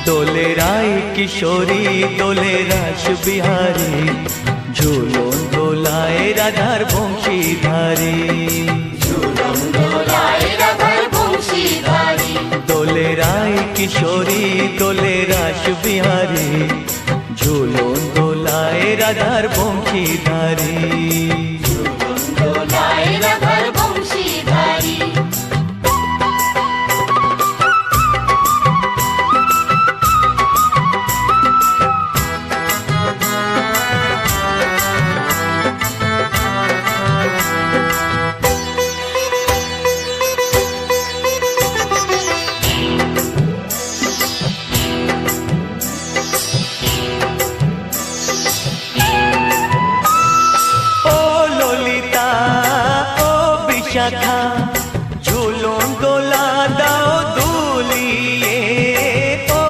দোলে রায় কিশোরী দোলে রাস বিহারী, ঝুলন দোলায় রাধার বংশীধারী। ঝুলন দোলায় রাধার বংশীধারী। দোলে রায় কিশোরী দোলে রাস বিহারী, ঝুলন দোলায় রাধার বংশীধারী। ঝুলন দোলায়